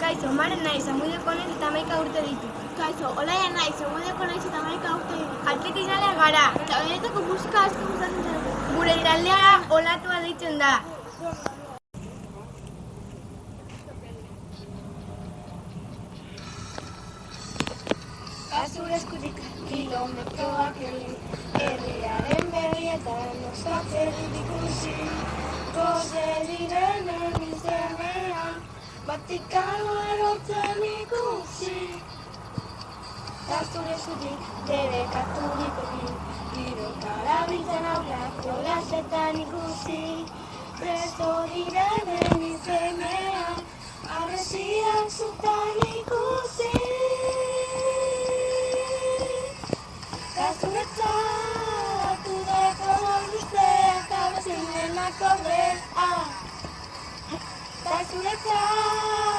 Kaixo, Maren naiz, Amudeko naiz eta 11 urte ditut. Kaixo, Olaia naiz, Amudeko naiz eta 11 urte ditut. Atletizaleak gara. Eta benetako musika asko gustatzen zaigu. Gure iraldea olatua deitzen da. Zure eskutik kilometroak egin, herriaren berrietan osatzen ikusi. Gose direnen izenean, Vatikano erotzen ikusi. Zure eskutik debekaturik egin, birokara biltzen aurrak jolasetan ikusi. Preso direnen izenean, arresiak zutan ikusi. Zuretzat, udako guzteak abezinen akordea. Zuretzat,